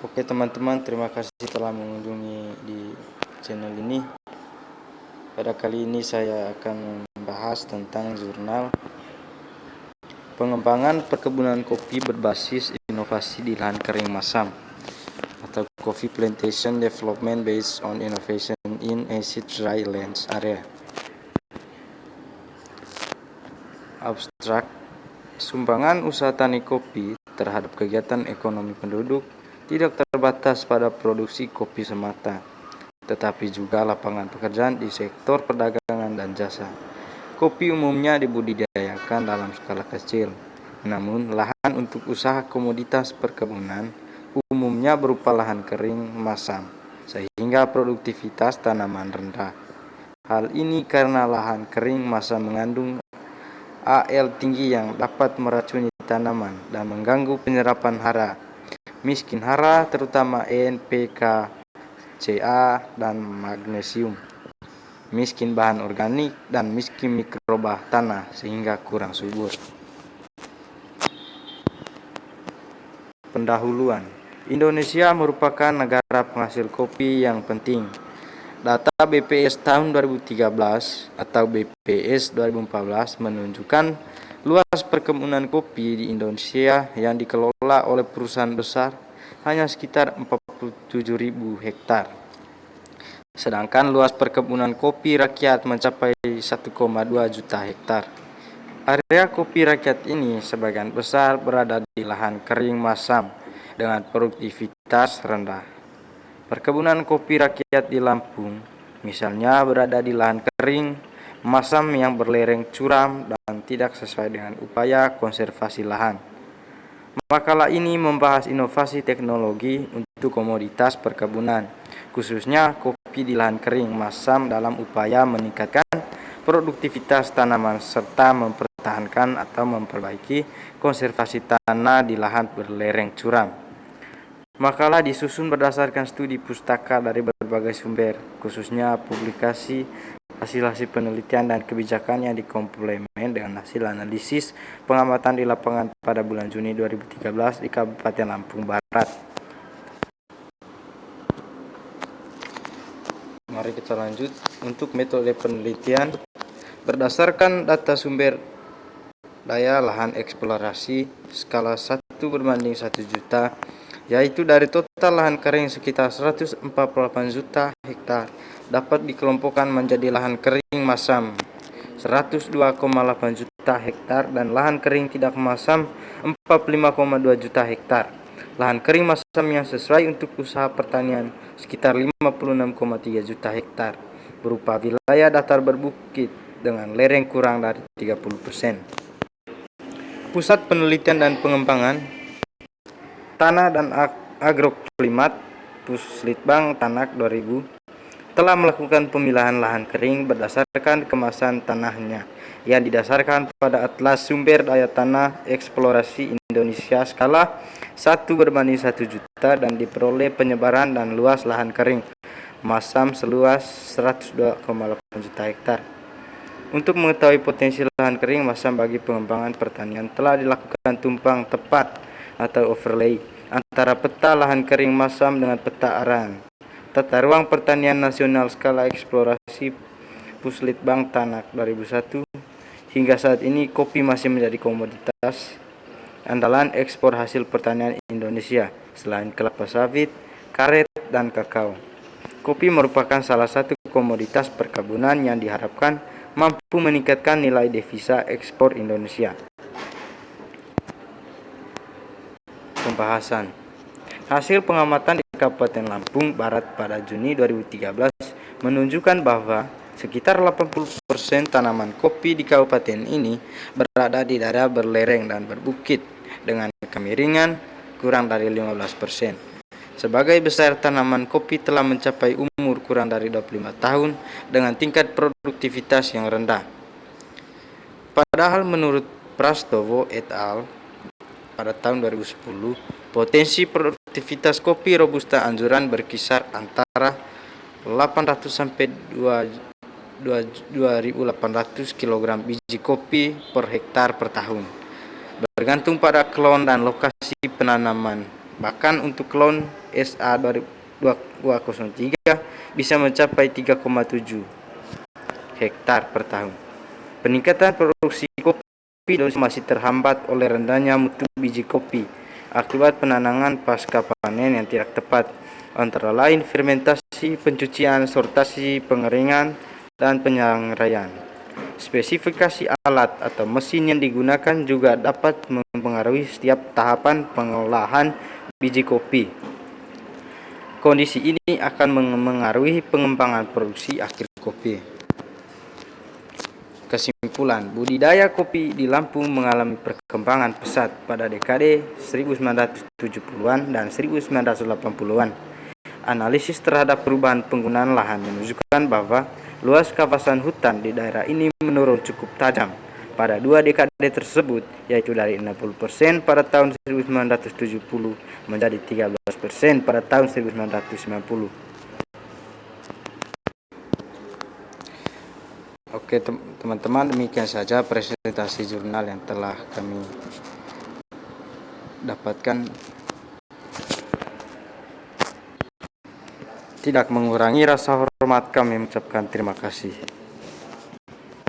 Oke teman-teman, terima kasih telah mengunjungi di channel ini. Pada kali ini saya akan membahas tentang jurnal pengembangan perkebunan kopi berbasis inovasi di lahan kering Masam, atau Coffee Plantation Development Based on Innovation in Acid Dry Lands Area. Abstrak, sumbangan usaha tani kopi terhadap kegiatan ekonomi penduduk tidak terbatas pada produksi kopi semata, tetapi juga lapangan pekerjaan di sektor perdagangan dan jasa. Kopi umumnya dibudidayakan dalam skala kecil, namun lahan untuk usaha komoditas perkebunan umumnya berupa lahan kering Masam, sehingga produktivitas tanaman rendah. Hal ini karena lahan kering Masam mengandung Al tinggi yang dapat meracuni tanaman dan mengganggu penyerapan hara, miskin hara terutama NPK, Ca, dan magnesium, miskin bahan organik, dan miskin mikroba tanah sehingga kurang subur. Pendahuluan. Indonesia merupakan negara penghasil kopi yang penting. Data BPS tahun 2013 atau BPS 2014 menunjukkan luas perkebunan kopi di Indonesia yang dikelola oleh perusahaan besar hanya sekitar 47.000 hektar. Sedangkan luas perkebunan kopi rakyat mencapai 1,2 juta hektar. Area kopi rakyat ini sebagian besar berada di lahan kering Masam dengan produktivitas rendah. Perkebunan kopi rakyat di Lampung, misalnya, berada di lahan kering Masam yang berlereng curam dan tidak sesuai dengan upaya konservasi lahan. Makalah ini membahas inovasi teknologi untuk komoditas perkebunan, khususnya kopi di lahan kering Masam dalam upaya meningkatkan produktivitas tanaman serta mempertahankan atau memperbaiki konservasi tanah di lahan berlereng curam. Makalah disusun berdasarkan studi pustaka dari berbagai sumber, khususnya publikasi, hasil-hasil penelitian dan kebijakan yang dikomplemen dengan hasil analisis pengamatan di lapangan pada bulan Juni 2013 di Kabupaten Lampung Barat. Mari kita lanjut. Untuk metode penelitian berdasarkan data sumber daya lahan eksplorasi skala 1:1 juta, yaitu dari total lahan kering sekitar 148 juta hektar dapat dikelompokkan menjadi lahan kering Masam 102,8 juta hektar dan lahan kering tidak Masam 45,2 juta hektar. Lahan kering Masam yang sesuai untuk usaha pertanian sekitar 56,3 juta hektar berupa wilayah datar berbukit dengan lereng kurang dari 30%. Pusat Penelitian dan Pengembangan Tanah dan Agroklimat Puslitbang Tanak 2000 telah melakukan pemilahan lahan kering berdasarkan kemasan tanahnya yang didasarkan pada Atlas Sumber Daya Tanah Eksplorasi Indonesia skala 1:1 juta dan diperoleh penyebaran dan luas lahan kering Masam seluas 102,8 juta hektar. Untuk mengetahui potensi lahan kering Masam bagi pengembangan pertanian telah dilakukan tumpang tepat atau overlay antara peta lahan kering Masam dengan peta arahan Tata Ruang Pertanian Nasional skala eksplorasi Puslitbang Tanak 2001. Hingga saat ini kopi masih menjadi komoditas andalan ekspor hasil pertanian Indonesia selain kelapa sawit, karet, dan kakao. Kopi merupakan salah satu komoditas perkebunan yang diharapkan mampu meningkatkan nilai devisa ekspor Indonesia. Pembahasan hasil pengamatan di Kabupaten Lampung Barat pada Juni 2013 menunjukkan bahwa sekitar 80% tanaman kopi di kabupaten ini berada di daerah berlereng dan berbukit dengan kemiringan kurang dari 15%. Sebagai besar tanaman kopi telah mencapai umur kurang dari 25 tahun dengan tingkat produktivitas yang rendah. Padahal menurut Prastowo et al. Pada tahun 2010, potensi produktivitas kopi Robusta anjuran berkisar antara 800 sampai 2.800 kg biji kopi per hektar per tahun, bergantung pada klon dan lokasi penanaman Bahkan untuk klon SA 2203 bisa mencapai 3,7 hektar per tahun. Peningkatan produksi kopi masih terhambat oleh rendahnya mutu biji kopi akibat penanaman pasca panen yang tidak tepat, antara lain fermentasi, pencucian, sortasi, pengeringan, dan penyangrai. Spesifikasi alat atau mesin yang digunakan juga dapat mempengaruhi setiap tahapan pengolahan biji kopi. Kondisi ini akan mengaruhi pengembangan produksi akhir kopi. Kesimpulan, budidaya kopi di Lampung mengalami perkembangan pesat pada dekade 1970-an dan 1980-an. Analisis terhadap perubahan penggunaan lahan menunjukkan bahwa luas kawasan hutan di daerah ini menurun cukup tajam pada dua dekade tersebut, yaitu dari 60% pada tahun 1970 menjadi 13% pada tahun 1990. Oke teman-teman, demikian saja presentasi jurnal yang telah kami dapatkan. Tidak mengurangi rasa hormat kami mengucapkan terima kasih.